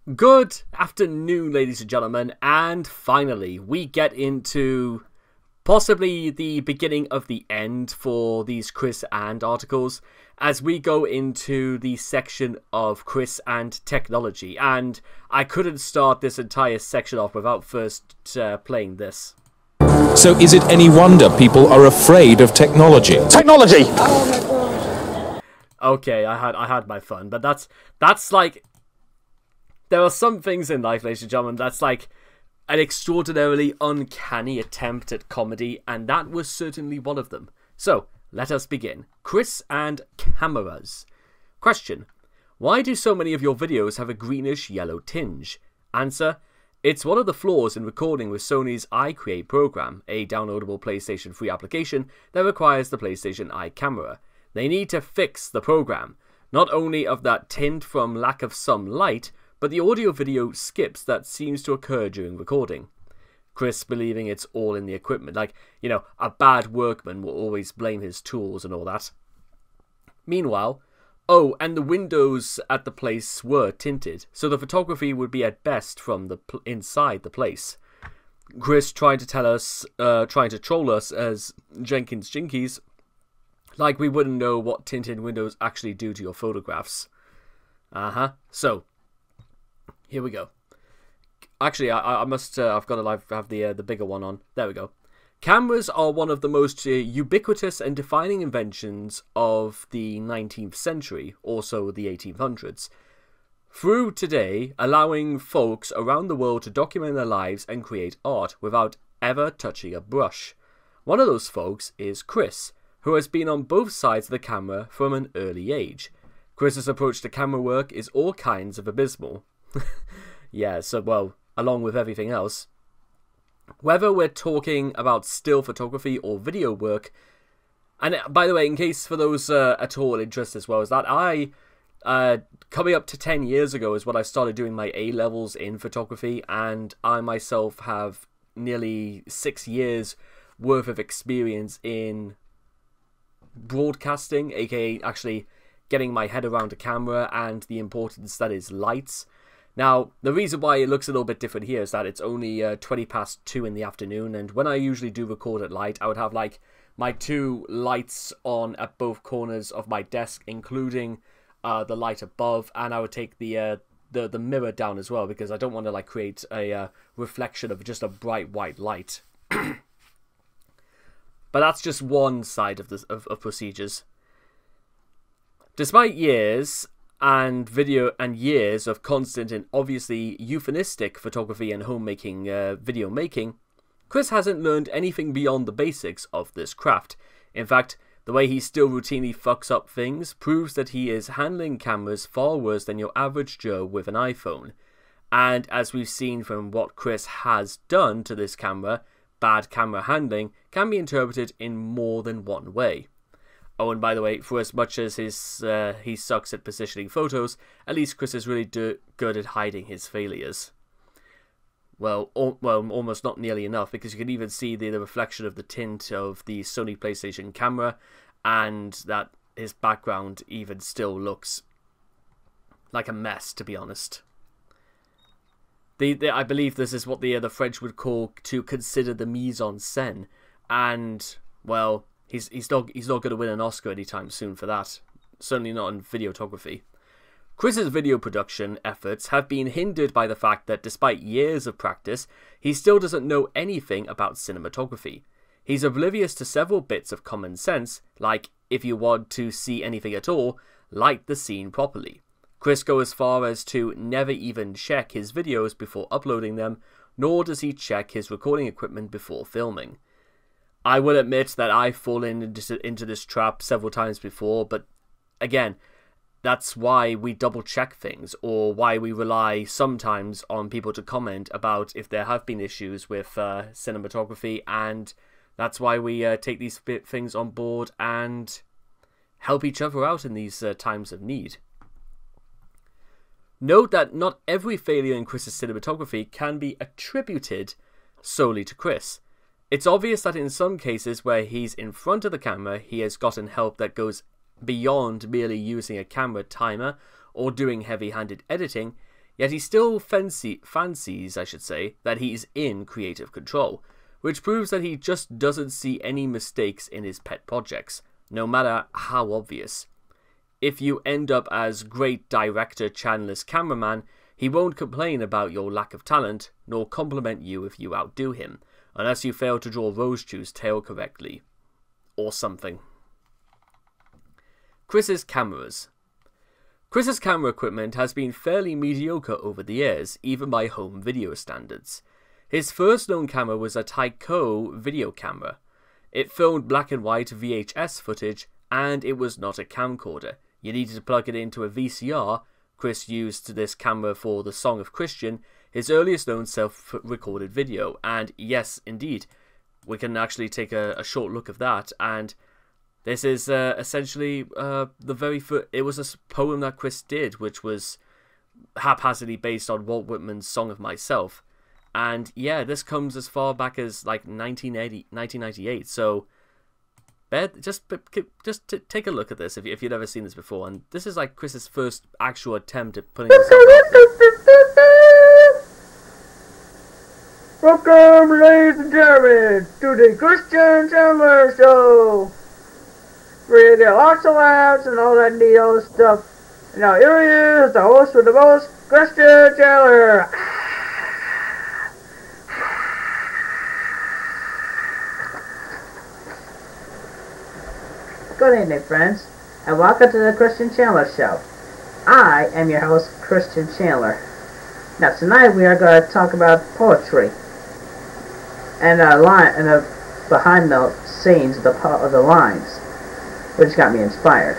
Good afternoon, ladies and gentlemen, and finally we get into possibly the beginning of the end for these Chris and articles as we go into the section of Chris and technology, and I couldn't start this entire section off without first playing this. So is it any wonder people are afraid of technology? Technology! Okay, I had my fun, but that's like... There are some things in life, ladies and gentlemen, that's like an extraordinarily uncanny attempt at comedy, and that was certainly one of them. So, let us begin. Chris and cameras. Question: why do so many of your videos have a greenish-yellow tinge? Answer: it's one of the flaws in recording with Sony's iCreate program, a downloadable PlayStation free application that requires the PlayStation iCamera. They need to fix the program, not only of that tint from lack of some light, but the audio-video skips that seems to occur during recording. Chris believing it's all in the equipment, like, you know, a bad workman will always blame his tools and all that. Meanwhile, oh, and the windows at the place were tinted, so the photography would be at best from the inside the place. Chris trying to troll us as Jenkins Jinkies, like we wouldn't know what tinted windows actually do to your photographs. So, here we go. Actually, I must. I've got to have the bigger one on. There we go. Cameras are one of the most ubiquitous and defining inventions of the 19th century, also the 1800s. Through today, allowing folks around the world to document their lives and create art without ever touching a brush. One of those folks is Chris, who has been on both sides of the camera from an early age. Chris's approach to camera work is all kinds of abysmal. Yeah, so, well, along with everything else. Whether we're talking about still photography or video work, and by the way, in case for those at all interested as well, is that coming up to 10 years ago is when I started doing my A-levels in photography, and I myself have nearly 6 years worth of experience in broadcasting, aka actually getting my head around a camera and the importance that is lights. Now, the reason why it looks a little bit different here is that it's only 20 past 2 in the afternoon, and when I usually do record at light, I would have like my 2 lights on at both corners of my desk, including the light above, and I would take the mirror down as well, because I don't want to like create a reflection of just a bright white light. But that's just one side of the procedures. Despite years of constant and obviously euphemistic photography and homemaking video making, Chris hasn't learned anything beyond the basics of this craft. In fact, the way he still routinely fucks up things proves that he is handling cameras far worse than your average Joe with an iPhone. And as we've seen from what Chris has done to this camera, bad camera handling can be interpreted in more than one way. Oh, and by the way, for as much as he sucks at positioning photos, at least Chris is really good at hiding his failures. Well, almost not nearly enough, because you can even see the reflection of the tint of the Sony PlayStation camera, and that his background even still looks like a mess, to be honest. I believe this is what the French would call to consider the mise en scène, and, well, He's not going to win an Oscar anytime soon for that. Certainly not in videography. Chris's video production efforts have been hindered by the fact that despite years of practice, he still doesn't know anything about cinematography. He's oblivious to several bits of common sense, like if you want to see anything at all, light the scene properly. Chris goes as far as to never even check his videos before uploading them, nor does he check his recording equipment before filming. I will admit that I've fallen into this trap several times before, but again, that's why we double check things, or why we rely sometimes on people to comment about if there have been issues with cinematography, and that's why we take these things on board and help each other out in these times of need. Note that not every failure in Chris's cinematography can be attributed solely to Chris. It's obvious that in some cases where he's in front of the camera, he has gotten help that goes beyond merely using a camera timer or doing heavy-handed editing. Yet he still fancies, I should say, that he's in creative control, which proves that he just doesn't see any mistakes in his pet projects, no matter how obvious. If you end up as great director Chandler's cameraman, he won't complain about your lack of talent, nor compliment you if you outdo him, unless you fail to draw Rosechew's tail correctly. Or something. Chris's cameras. Chris's camera equipment has been fairly mediocre over the years, even by home video standards. His first known camera was a Tyco video camera. It filmed black and white VHS footage, and it was not a camcorder. You needed to plug it into a VCR. Chris used this camera for The Song of Christian, his earliest known self-recorded video, and yes, indeed, we can actually take a short look of that, and this is essentially the very first. It was a poem that Chris did, which was haphazardly based on Walt Whitman's Song of Myself. And yeah, this comes as far back as like 1998. So, just take a look at this if you've never seen this before. And this is like Chris's first actual attempt at putting himself out there. Welcome, ladies and gentlemen, to the Christian Chandler Show. Where there are lots of laughs and all that neat old stuff. And now here he is, the host with the most, Christian Chandler. Good evening, friends, and welcome to the Christian Chandler Show. I am your host, Christian Chandler. Now, tonight we are going to talk about poetry and the behind the scenes of the lines, which got me inspired.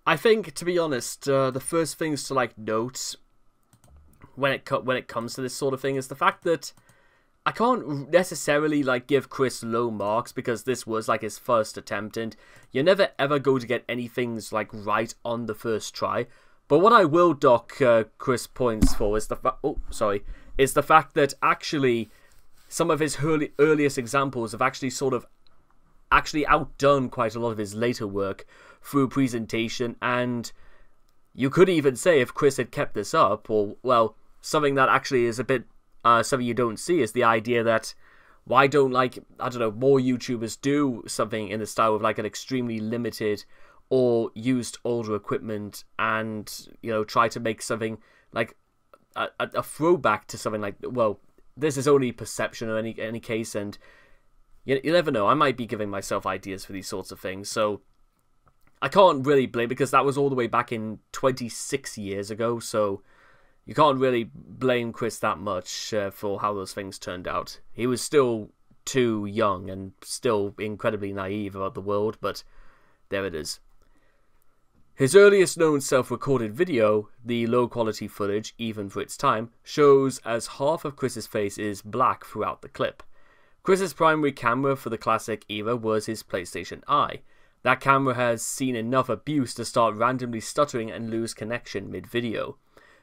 I think, to be honest, the first things to like note when it comes to this sort of thing is the fact that I can't necessarily like give Chris low marks because this was like his first attempt, and you're never ever going to get anything like right on the first try. But what I will dock Chris points for is the fact that actually some of his earliest examples have actually outdone quite a lot of his later work through presentation, and you could even say if Chris had kept this up, or well, something that actually is a bit something you don't see is the idea that why don't more YouTubers do something in the style of like an extremely limited or used older equipment, and try to make something like a throwback to something like, well, this is only perception in any case, and you never know, I might be giving myself ideas for these sorts of things, so I can't really blame, because that was all the way back in 26 years ago, so you can't really blame Chris that much for how those things turned out. He was still too young and still incredibly naive about the world, but there it is. His earliest known self-recorded video, the low-quality footage, even for its time, shows as half of Chris's face is black throughout the clip. Chris's primary camera for the classic era was his PlayStation Eye. That camera has seen enough abuse to start randomly stuttering and lose connection mid-video,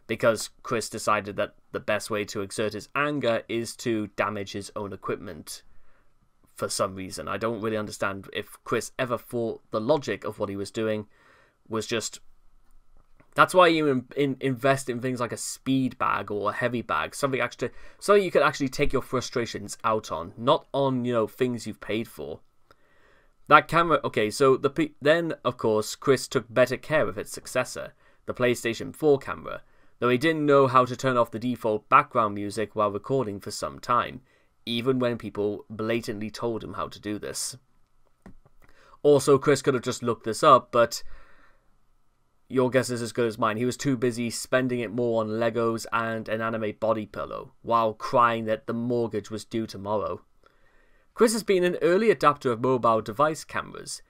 because Chris decided that the best way to exert his anger is to damage his own equipment for some reason. I don't really understand if Chris ever thought the logic of what he was doing was just... That's why you invest in things like a speed bag or a heavy bag, something you could actually take your frustrations out on, not on, things you've paid for. That camera... Okay, so then, of course, Chris took better care of its successor, the PlayStation 4 camera, though he didn't know how to turn off the default background music while recording for some time, even when people blatantly told him how to do this. Also, Chris could have just looked this up, but your guess is as good as mine. He was too busy spending it more on Legos and an anime body pillow, while crying that the mortgage was due tomorrow. Chris has been an early adapter of mobile device cameras.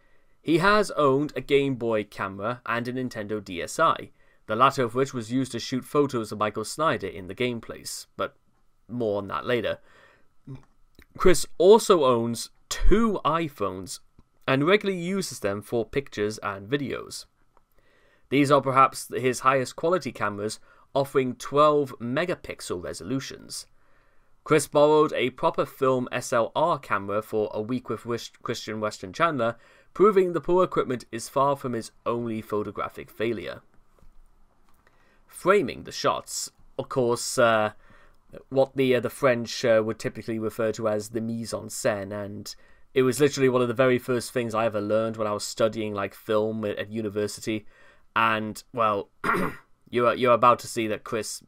He has owned a Game Boy camera and a Nintendo DSi, the latter of which was used to shoot photos of Michael Snyder in the gameplays, but more on that later. Chris also owns 2 iPhones and regularly uses them for pictures and videos. These are perhaps his highest quality cameras, offering 12 megapixel resolutions. Chris borrowed a proper film SLR camera for a week with Christian Western Chandler, proving the poor equipment is far from his only photographic failure. framing the shots. Of course, what the French would typically refer to as the mise en scène, and it was literally one of the very first things I ever learned when I was studying like film at university. And well, you're about to see that Chris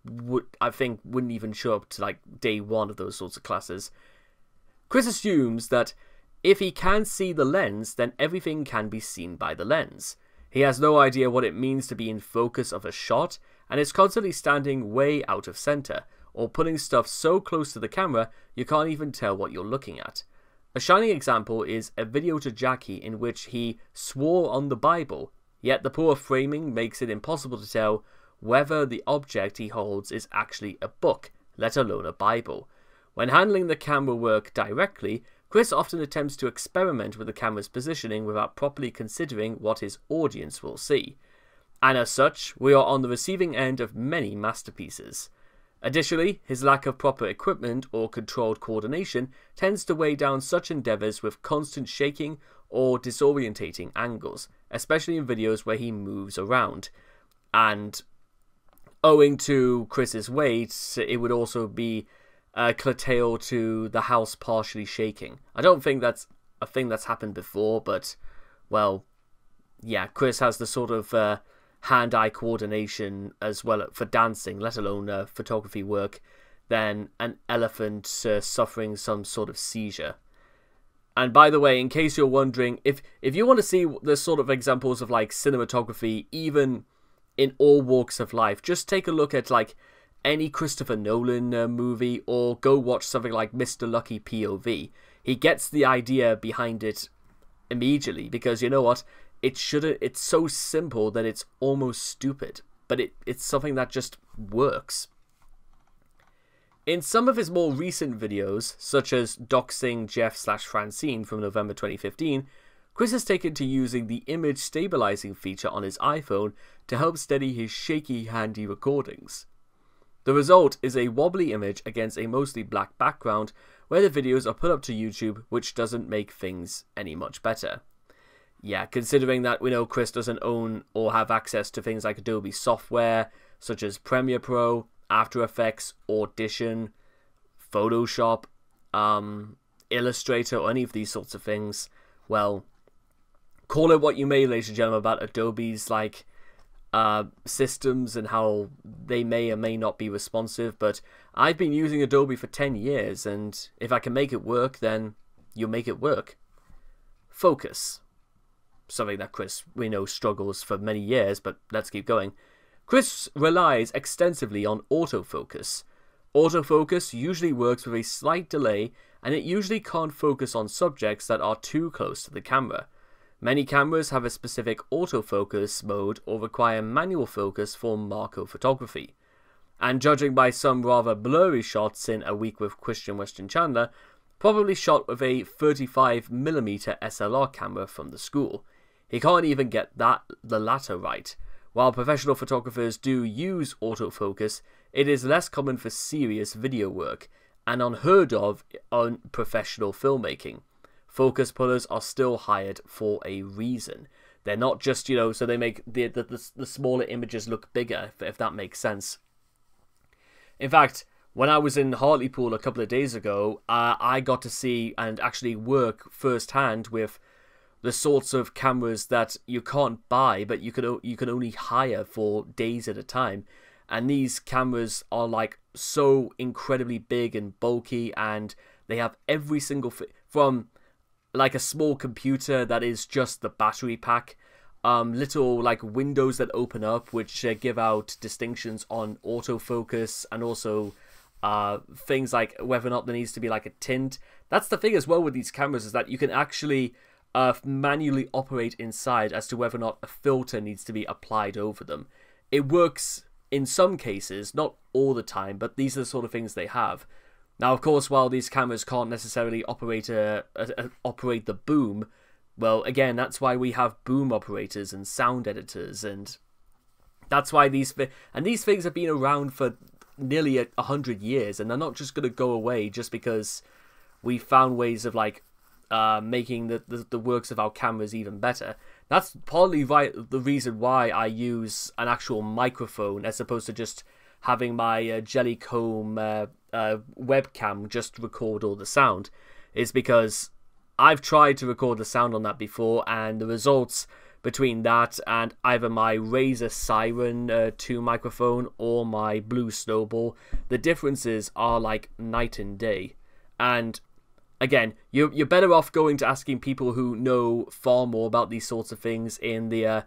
wouldn't even show up to like day one of those sorts of classes. Chris assumes that if he can see the lens, then everything can be seen by the lens. He has no idea what it means to be in focus of a shot, and is constantly standing way out of center, or putting stuff so close to the camera you can't even tell what you're looking at. A shining example is a video to Jackie in which he swore on the Bible, yet the poor framing makes it impossible to tell whether the object he holds is actually a book, let alone a Bible. When handling the camera work directly, Chris often attempts to experiment with the camera's positioning without properly considering what his audience will see. And as such, we are on the receiving end of many masterpieces. Additionally, his lack of proper equipment or controlled coordination tends to weigh down such endeavours with constant shaking or disorientating angles, especially in videos where he moves around. And owing to Chris's weight, it would also be curtailed to the house partially shaking. I don't think that's a thing that's happened before, but, well, yeah, Chris has the sort of hand-eye coordination as well for dancing, let alone photography work, than an elephant suffering some sort of seizure. And by the way, in case you're wondering, if you want to see the sort of examples of like cinematography, even in all walks of life, just take a look at like any Christopher Nolan movie, or go watch something like Mr. Lucky POV. He gets the idea behind it immediately, because you know what? It's so simple that it's almost stupid, but it's something that just works. In some of his more recent videos, such as Doxing Jeff/Francine from November 2015, Chris has taken to using the image stabilizing feature on his iPhone to help steady his shaky, handy recordings. The result is a wobbly image against a mostly black background where the videos are put up to YouTube, which doesn't make things any much better. Yeah, considering that we know Chris doesn't own or have access to things like Adobe software, such as Premiere Pro, After Effects, Audition, Photoshop, Illustrator, or any of these sorts of things, well, call it what you may, ladies and gentlemen, about Adobe's like systems and how they may or may not be responsive, but I've been using Adobe for 10 years, and if I can make it work, then you'll make it work. Focus. Something that Chris, we know, struggles for many years, but let's keep going. Chris relies extensively on autofocus. Autofocus usually works with a slight delay, and it usually can't focus on subjects that are too close to the camera. Many cameras have a specific autofocus mode or require manual focus for macro photography. And judging by some rather blurry shots in A Week with Christian Weston Chandler, probably shot with a 35mm SLR camera from the school. He can't even get the latter right. While professional photographers do use autofocus, it is less common for serious video work, and unheard of on professional filmmaking. Focus pullers are still hired for a reason. They're not just, you know, so they make the smaller images look bigger, if that makes sense. In fact, when I was in Hartlepool a couple of days ago, I got to see and actually work firsthand with the sorts of cameras that you can't buy, but you can only hire for days at a time. And these cameras are like so incredibly big and bulky, and they have every single from like a small computer that is just the battery pack, little like windows that open up which give out distinctions on autofocus, and also things like whether or not there needs to be like a tint. That's the thing as well with these cameras, is that you can actually manually operate inside as to whether or not a filter needs to be applied over them. It works in some cases, not all the time, but these are the sort of things they have. Now, of course, while these cameras can't necessarily operate the boom, well, again, that's why we have boom operators and sound editors, and that's why these things have been around for nearly 100 years, and they're not just going to go away just because we found ways of like making the works of our cameras even better. That's partly the reason why I use an actual microphone as opposed to just having my Jellycomb webcam just record all the sound, is because I've tried to record the sound on that before, and the results between that and either my Razer Siren 2 microphone or my Blue Snowball, the differences are like night and day. And again, you're better off going to asking people who know far more about these sorts of things in the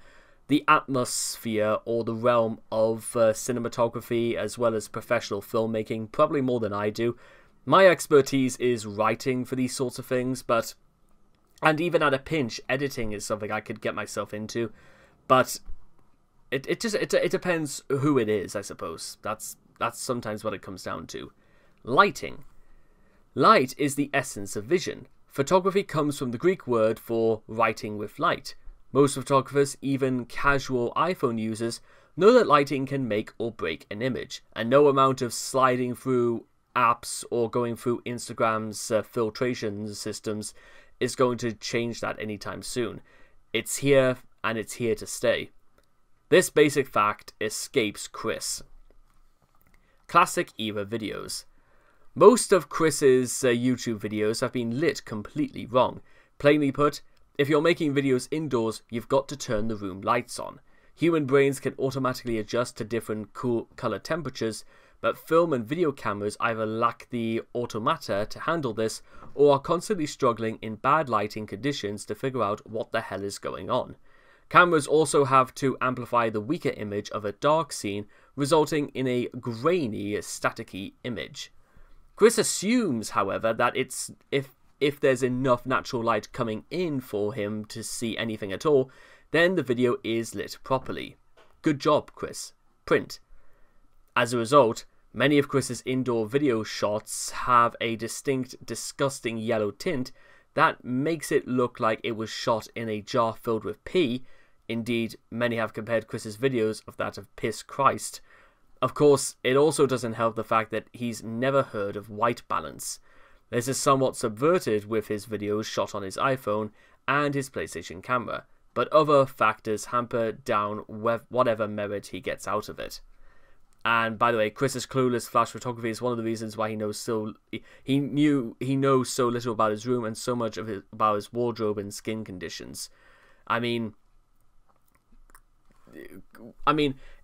atmosphere or the realm of cinematography as well as professional filmmaking, probably more than I do. My expertise is writing for these sorts of things, and even at a pinch, editing is something I could get myself into, but it depends who it is, I suppose. That's sometimes what it comes down to. Lighting. Light is the essence of vision. Photography comes from the Greek word for writing with light. Most photographers, even casual iPhone users, know that lighting can make or break an image, and no amount of sliding through apps or going through Instagram's filtration systems is going to change that anytime soon. It's here, and it's here to stay. This basic fact escapes Chris. Classic era videos. Most of Chris's YouTube videos have been lit completely wrong. Plainly put, if you're making videos indoors, you've got to turn the room lights on. Human brains can automatically adjust to different color temperatures, but film and video cameras either lack the automata to handle this or are constantly struggling in bad lighting conditions to figure out what the hell is going on. Cameras also have to amplify the weaker image of a dark scene, resulting in a grainy, staticky image. Chris assumes, however, that if there's enough natural light coming in for him to see anything at all, then the video is lit properly. Good job, Chris. Print. As a result, many of Chris's indoor video shots have a distinct, disgusting yellow tint that makes it look like it was shot in a jar filled with pee. Indeed, many have compared Chris's videos of that of Piss Christ. Of course, it also doesn't help the fact that he's never heard of white balance. This is somewhat subverted with his videos shot on his iPhone and his PlayStation camera, but other factors hamper down whatever merit he gets out of it. And by the way, Chris's clueless flash photography is one of the reasons why he knows so little about his room and so much about his wardrobe and skin conditions. I mean,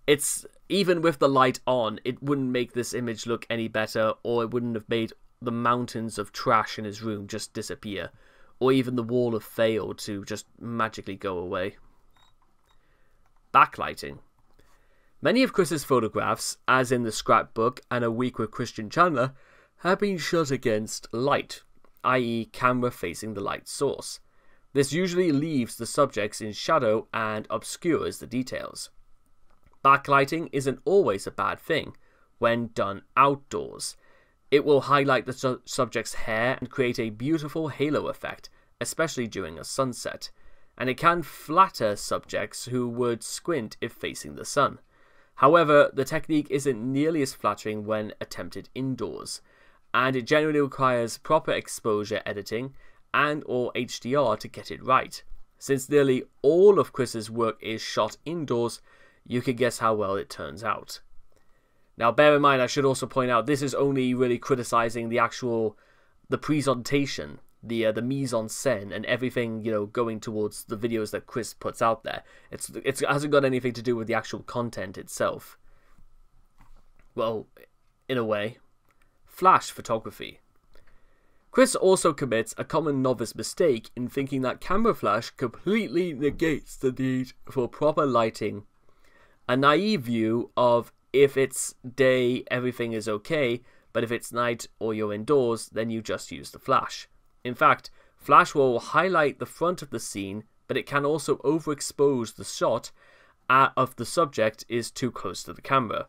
it's even with the light on, it wouldn't make this image look any better, or it wouldn't have made the mountains of trash in his room just disappear, or even the wall of fail to just magically go away. Backlighting. Many of Chris's photographs, as in the scrapbook and A Week with Christian Chandler, have been shot against light, i.e. camera facing the light source. This usually leaves the subjects in shadow and obscures the details. Backlighting isn't always a bad thing when done outdoors. It will highlight the subject's hair and create a beautiful halo effect, especially during a sunset, and it can flatter subjects who would squint if facing the sun. However, the technique isn't nearly as flattering when attempted indoors, and it generally requires proper exposure editing and or HDR to get it right. Since nearly all of Chris's work is shot indoors, you can guess how well it turns out. Now bear in mind, I should also point out, this is only really criticizing the presentation, the mise-en-scène and everything, going towards the videos that Chris puts out there. It hasn't got anything to do with the actual content itself. Well, in a way. Flash photography. Chris also commits a common novice mistake in thinking that camera flash completely negates the need for proper lighting. A naive view of if it's day, everything is okay, but if it's night or you're indoors, then you just use the flash. In fact, flash will highlight the front of the scene, but it can also overexpose the shot of the subject is too close to the camera.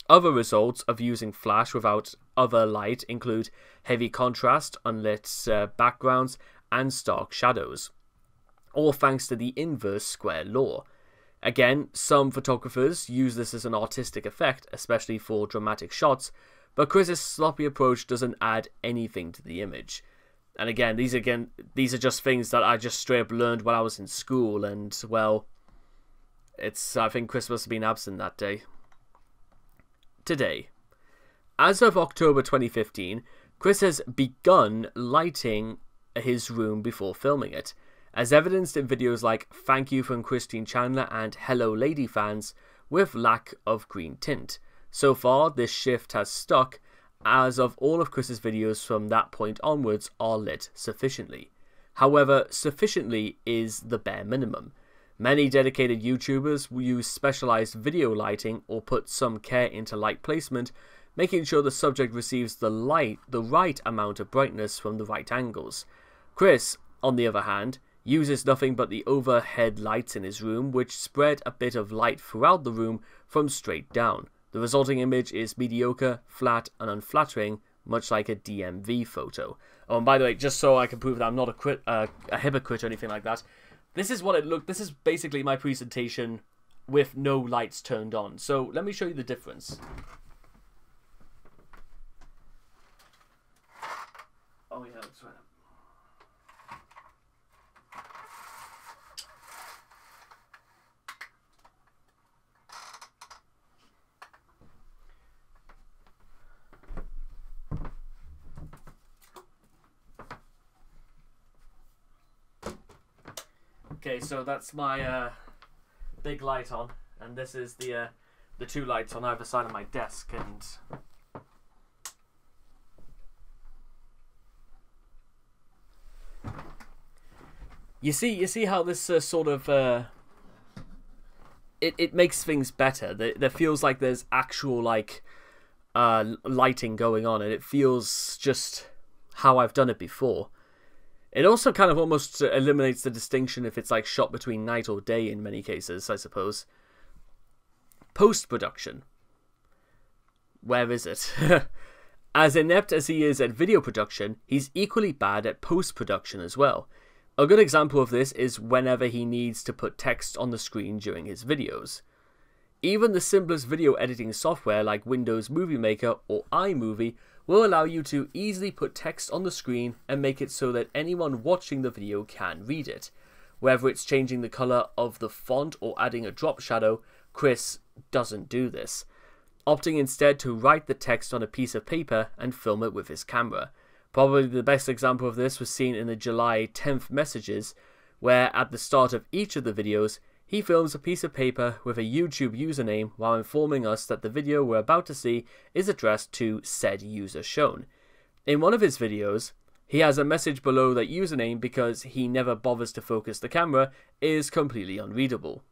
Other results of using flash without other light include heavy contrast, unlit backgrounds, and stark shadows, all thanks to the inverse square law. Again, some photographers use this as an artistic effect, especially for dramatic shots, but Chris's sloppy approach doesn't add anything to the image. And again, these are just things that I just straight up learned when I was in school, and well, I think Chris must have been absent that day. Today, as of October 2015, Chris has begun lighting his room before filming it, as evidenced in videos like "Thank You" from Christine Chandler and "Hello Lady" fans with lack of green tint. So far, this shift has stuck, as of all of Chris's videos from that point onwards are lit sufficiently. However, sufficiently is the bare minimum. Many dedicated YouTubers will use specialized video lighting or put some care into light placement, making sure the subject receives the right amount of brightness from the right angles. Chris, on the other hand, uses nothing but the overhead lights in his room, which spread a bit of light throughout the room from straight down. The resulting image is mediocre, flat, and unflattering, much like a DMV photo. Oh, and by the way, just so I can prove that I'm not a hypocrite or anything like that, this is what it looked. This is basically my presentation with no lights turned on. So let me show you the difference. Oh yeah, that's right. Okay, so that's my big light on, and this is the two lights on either side of my desk, and you see how this sort of it makes things better. There feels like there's actual like lighting going on, and it feels just how I've done it before. It also kind of almost eliminates the distinction if it's like shot between night or day in many cases, I suppose. Post-production. Where is it? As inept as he is at video production, he's equally bad at post-production as well. A good example of this is whenever he needs to put text on the screen during his videos. Even the simplest video editing software like Windows Movie Maker or iMovie will allow you to easily put text on the screen and make it so that anyone watching the video can read it. Whether it's changing the color of the font or adding a drop shadow, Chris doesn't do this, opting instead to write the text on a piece of paper and film it with his camera. Probably the best example of this was seen in the July 10th messages, where at the start of each of the videos, he films a piece of paper with a YouTube username while informing us that the video we're about to see is addressed to said user shown. In one of his videos, he has a message below that username because he never bothers to focus the camera is completely unreadable.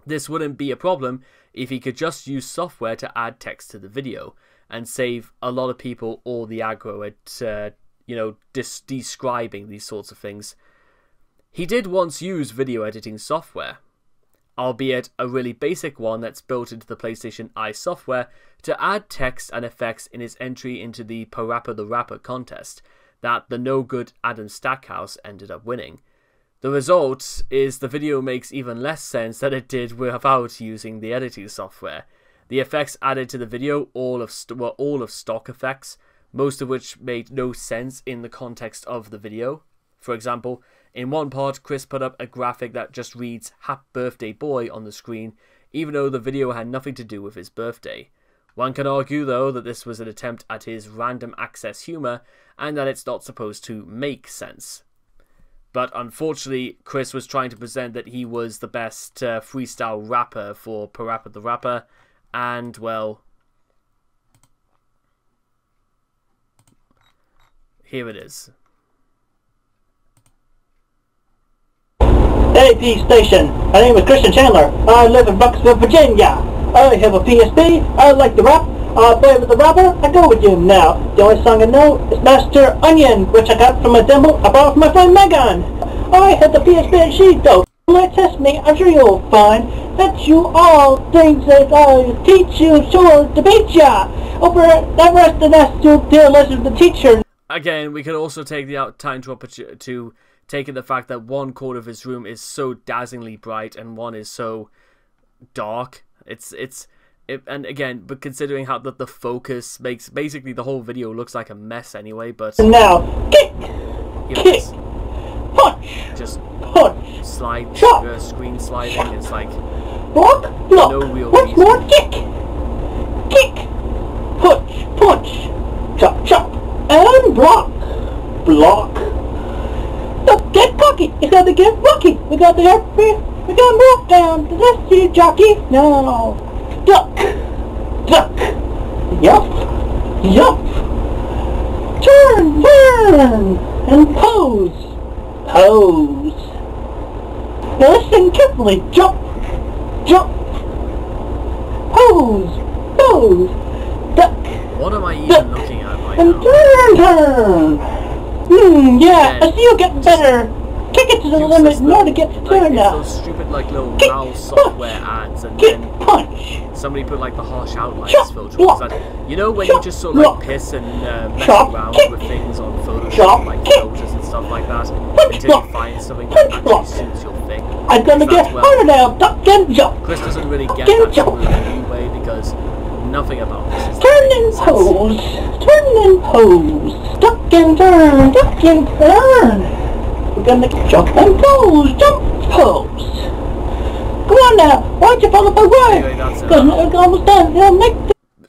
This wouldn't be a problem if he could just use software to add text to the video and save a lot of people all the aggro at, describing these sorts of things. He did once use video editing software, albeit a really basic one that's built into the PlayStation Eye software, to add text and effects in his entry into the Parappa the Rapper contest that the no-good Adam Stackhouse ended up winning. The result is the video makes even less sense than it did without using the editing software. The effects added to the video were all of stock effects, most of which made no sense in the context of the video. For example, in one part, Chris put up a graphic that just reads "Happy Birthday Boy" on the screen, even though the video had nothing to do with his birthday. One can argue, though, that this was an attempt at his random access humor, and that it's not supposed to make sense. But unfortunately, Chris was trying to present that he was the best freestyle rapper for Parappa the Rapper, and, well, here it is. AP station. My name is Christian Chandler. I live in Bucksville, Virginia. I have a PSP. I like to rap. I play with the rapper. I go with you now. The only song I know is Master Onion, which I got from a demo I bought from my friend Megan. I had the PSP and she dope. Like test me, I'm sure you'll find that you all things that I teach you sure to beat ya. Over the rest of that to listen to the teacher. Again, we could also take the time to take in the fact that one corner of his room is so dazzlingly bright and one is so dark. And again, but considering how the focus makes basically the whole video looks like a mess anyway. But now kick. Here it kick, is. punch, Just punch, slide, chop, screen sliding. It's like block, block. no real Once reason. more, kick, kick, punch, punch, chop, chop, and block, block. Don't get cocky. It's got to get rocky. We got to we got to move down to the city jockey. Now, duck, duck, yup, yup. Turn, turn, and pose, pose. Now listen carefully. Jump, jump, pose, pose, duck, What am I even duck, looking at right and now? turn. Yeah, Again, I see you getting better. Kick it to the Use limit this in order to little- get to like, turn it's now. those stupid like little Kick, mouse punch, software ads, and kick, then punch. somebody put like the harsh outlines Chop, filter. block, That, you know when you chop, just sort of like block, piss and mess chop, around kick, with things on Photoshop, chop, like kick, filters and stuff like that, punch, until block, you find something punch, that actually block. suits your thing. I'm gonna Because get that's, harder now. Duck and jump. Chris doesn't really get Get that jump. smooth anyway because nothing about this is Turn making and sense. pose. Turn and pose. Duck and turn. Duck and turn. We're gonna jump and pose. Jump, pose. Come on now. Why don't you follow my way? Anyway, that's Because it. we're almost done. It'll make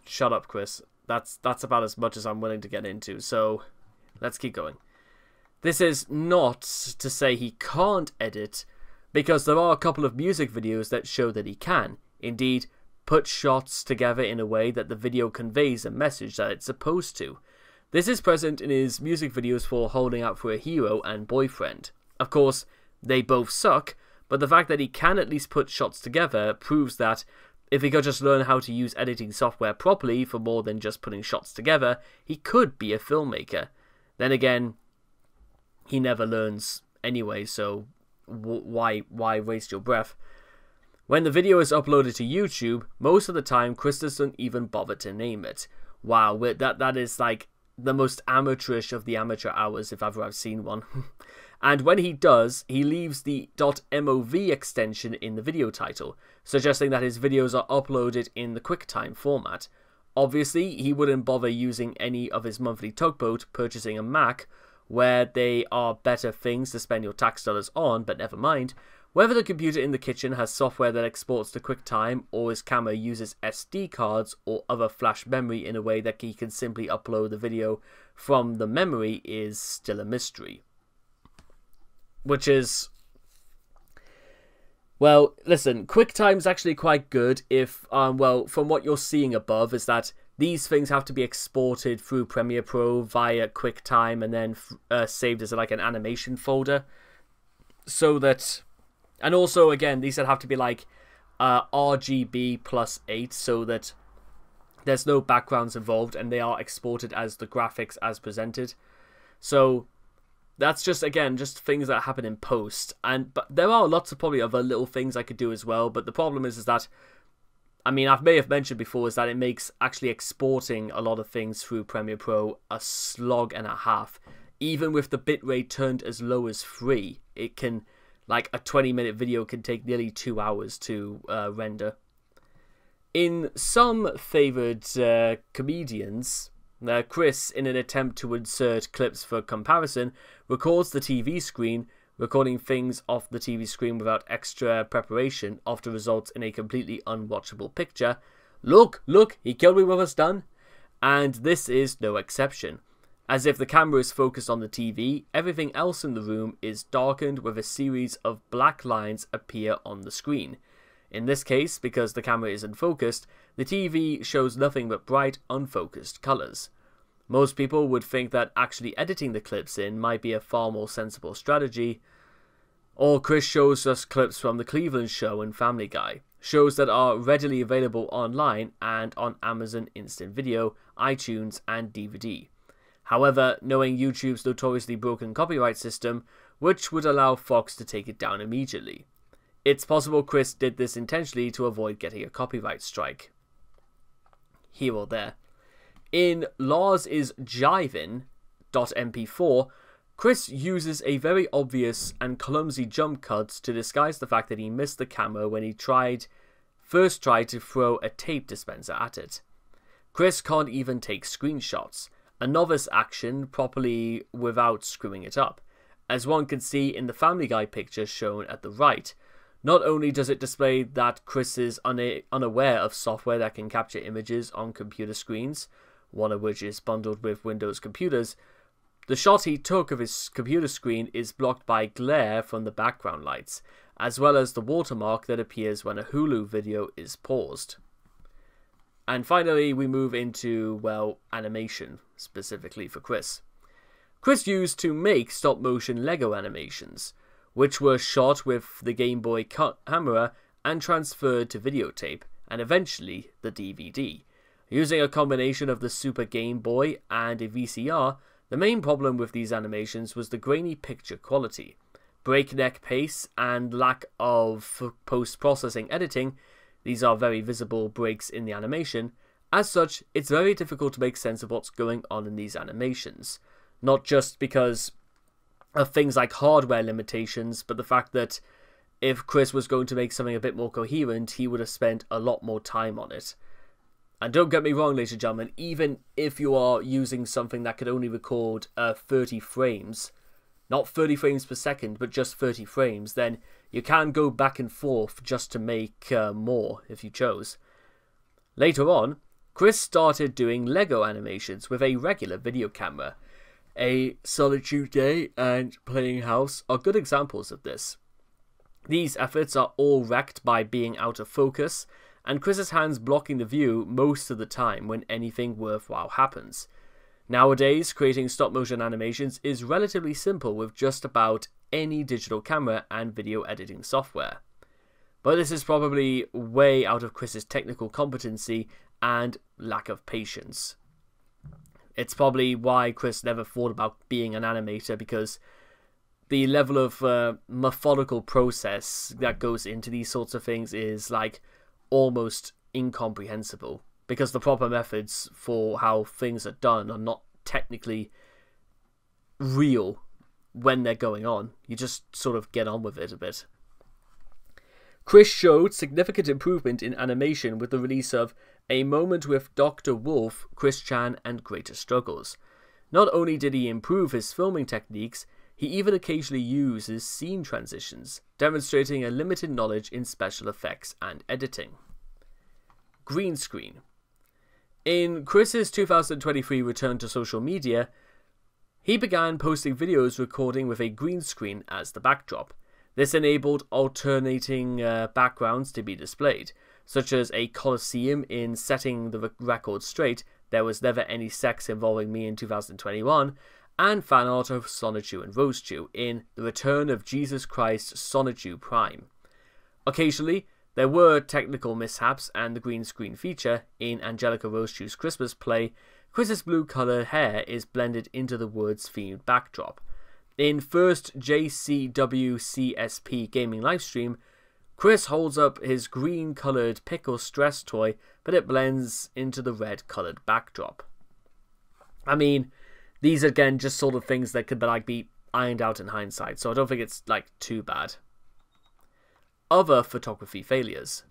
Shut up, Chris. That's about as much as I'm willing to get into, so let's keep going. This is not to say he can't edit, because there are a couple of music videos that show that he can, indeed, put shots together in a way that the video conveys a message that it's supposed to. This is present in his music videos for Holding Out for a Hero and Boyfriend. Of course, they both suck, but the fact that he can at least put shots together proves that if he could just learn how to use editing software properly for more than just putting shots together, he could be a filmmaker. Then again, he never learns anyway, so why waste your breath? When the video is uploaded to YouTube, most of the time Chris doesn't even bother to name it. Wow, that is like the most amateurish of the amateur hours if ever I've seen one. And when he does, he leaves the .mov extension in the video title, suggesting that his videos are uploaded in the QuickTime format. Obviously, he wouldn't bother using any of his monthly tugboat purchasing a Mac, where they are better things to spend your tax dollars on, but never mind. Whether the computer in the kitchen has software that exports to QuickTime, or his camera uses SD cards or other flash memory in a way that he can simply upload the video from the memory is still a mystery. Which is... Well, listen, QuickTime's actually quite good if, well, from what you're seeing above is that these things have to be exported through Premiere Pro via QuickTime and then saved as like an animation folder. So that... And also, again, these have to be like RGB +8 so that there's no backgrounds involved and they are exported as the graphics as presented. So that's just, again, just things that happen in post. But there are lots of probably other little things I could do as well. But the problem is that, I mean, I may have mentioned before, is that it makes actually exporting a lot of things through Premiere Pro a slog and a half. Even with the bitrate turned as low as 3, it can... Like, a 20-minute video can take nearly 2 hours to render. In some favoured comedians, Chris, in an attempt to insert clips for comparison, records the TV screen, recording things off the TV screen without extra preparation, often results in a completely unwatchable picture. Look, he killed me with a stun. And this is no exception. As if the camera is focused on the TV, everything else in the room is darkened with a series of black lines appear on the screen. In this case, because the camera isn't focused, the TV shows nothing but bright, unfocused colours. Most people would think that actually editing the clips in might be a far more sensible strategy. Or Chris shows us clips from The Cleveland Show and Family Guy, shows that are readily available online and on Amazon Instant Video, iTunes and DVD. However, knowing YouTube's notoriously broken copyright system, which would allow Fox to take it down immediately. It's possible Chris did this intentionally to avoid getting a copyright strike. Here or there. In Lars is Jivin.mp4, Chris uses a very obvious and clumsy jump cut to disguise the fact that he missed the camera when he first tried to throw a tape dispenser at it. Chris can't even take screenshots. A novice action properly without screwing it up. As one can see in the Family Guy picture shown at the right, not only does it display that Chris is unaware of software that can capture images on computer screens, one of which is bundled with Windows computers, the shot he took of his computer screen is blocked by glare from the background lights, as well as the watermark that appears when a Hulu video is paused. And finally, we move into, well, animation, specifically for Chris. Chris used to make stop-motion Lego animations, which were shot with the Game Boy camera and transferred to videotape, and eventually the DVD. Using a combination of the Super Game Boy and a VCR, the main problem with these animations was the grainy picture quality, breakneck pace, and lack of post-processing editing. These are very visible breaks in the animation. As such, it's very difficult to make sense of what's going on in these animations. Not just because of things like hardware limitations, but the fact that if Chris was going to make something a bit more coherent, he would have spent a lot more time on it. And don't get me wrong, ladies and gentlemen, even if you are using something that could only record 30 frames, not 30 frames per second, but just 30 frames, then you can go back and forth just to make more if you chose. Later on, Chris started doing Lego animations with a regular video camera. A Solitude Day and Playing House are good examples of this. These efforts are all wrecked by being out of focus, and Chris's hands blocking the view most of the time when anything worthwhile happens. Nowadays, creating stop-motion animations is relatively simple with just about any digital camera and video editing software. But this is probably way out of Chris's technical competency and lack of patience. It's probably why Chris never thought about being an animator, because the level of methodical process that goes into these sorts of things is like almost incomprehensible, because the proper methods for how things are done are not technically real when they're going on. You just sort of get on with it a bit. Chris showed significant improvement in animation with the release of A Moment with Dr. Wolf, Chris Chan and Greater Struggles. Not only did he improve his filming techniques, he even occasionally uses scene transitions, demonstrating a limited knowledge in special effects and editing. Green screen. In Chris's 2023 return to social media, he began posting videos recording with a green screen as the backdrop. This enabled alternating backgrounds to be displayed, such as a Colosseum in Setting the Record Straight, There Was Never Any Sex Involving Me in 2021, and fan art of Sonichu and Rosechu in The Return of Jesus Christ Sonichu Prime. Occasionally, there were technical mishaps, and the green screen feature in Angelica Rosechu's Christmas play, Chris's blue-coloured hair is blended into the Words-themed backdrop. In first JCWCSP gaming livestream, Chris holds up his green-coloured pickle stress toy, but it blends into the red-coloured backdrop. I mean, these are again just sort of things that could like be ironed out in hindsight, so I don't think it's like too bad. Other photography failures.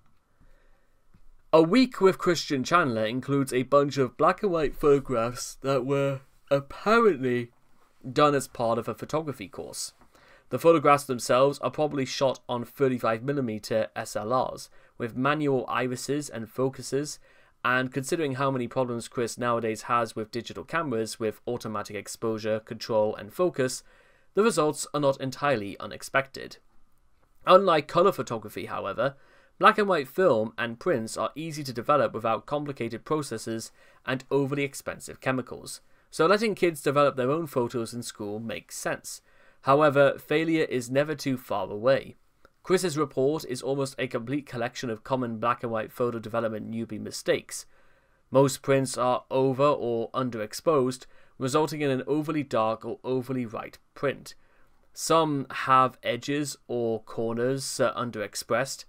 A Week with Christian Chandler includes a bunch of black and white photographs that were apparently done as part of a photography course. The photographs themselves are probably shot on 35mm SLRs, with manual irises and focuses, and considering how many problems Chris nowadays has with digital cameras with automatic exposure, control and focus, the results are not entirely unexpected. Unlike colour photography, however, black and white film and prints are easy to develop without complicated processes and overly expensive chemicals, so letting kids develop their own photos in school makes sense. However, failure is never too far away. Chris's report is almost a complete collection of common black and white photo development newbie mistakes. Most prints are over or underexposed, resulting in an overly dark or overly bright print. Some have edges or corners underexpressed,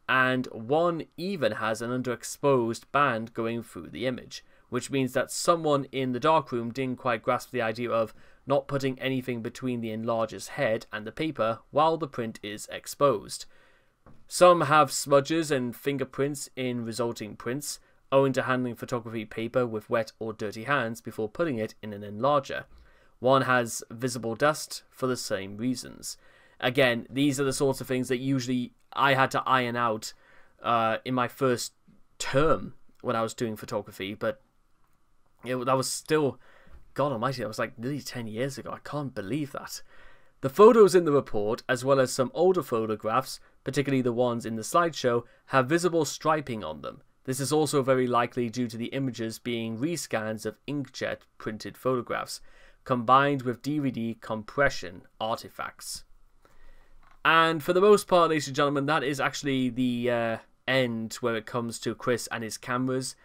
and one even has an underexposed band going through the image, which means that someone in the darkroom didn't quite grasp the idea of not putting anything between the enlarger's head and the paper while the print is exposed. Some have smudges and fingerprints in resulting prints, owing to handling photography paper with wet or dirty hands before putting it in an enlarger. One has visible dust for the same reasons. Again, these are the sorts of things that usually I had to iron out in my first term when I was doing photography, but that was still, God almighty, that was like nearly 10 years ago. I can't believe that. The photos in the report, as well as some older photographs, particularly the ones in the slideshow, have visible striping on them. This is also very likely due to the images being rescans of inkjet printed photographs, combined with DVD compression artifacts. And for the most part, ladies and gentlemen, that is actually the end where it comes to Chris and his cameras.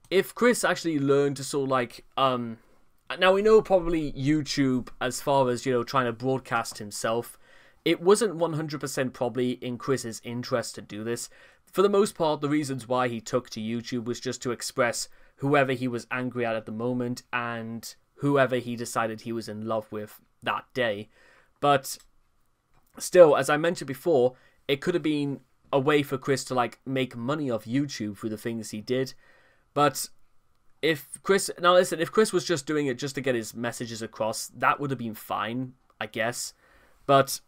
If Chris actually learned to sort of like, now we know probably YouTube, as far as, you know, trying to broadcast himself, it wasn't 100% probably in Chris's interest to do this. For the most part, the reasons why he took to YouTube was just to express whoever he was angry at the moment and whoever he decided he was in love with that day. But still, as I mentioned before, it could have been a way for Chris to like make money off YouTube through the things he did. But if Chris, now listen, if Chris was just doing it just to get his messages across, that would have been fine, I guess. But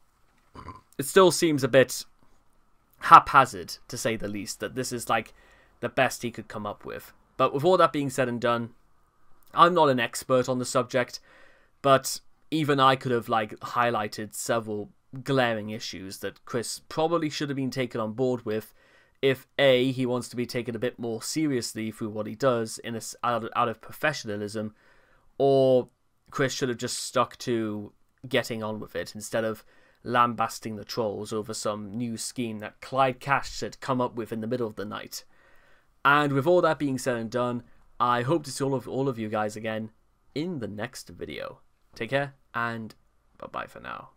it still seems a bit haphazard, to say the least, that this is like the best he could come up with. But with all that being said and done, I'm not an expert on the subject, but even I could have like highlighted several glaring issues that Chris probably should have been taken on board with if A, he wants to be taken a bit more seriously through what he does in out of professionalism, or Chris should have just stuck to getting on with it instead of lambasting the trolls over some new scheme that Clyde Cash had come up with in the middle of the night. And with all that being said and done, I hope to see all of you guys again in the next video. Take care, and bye-bye for now.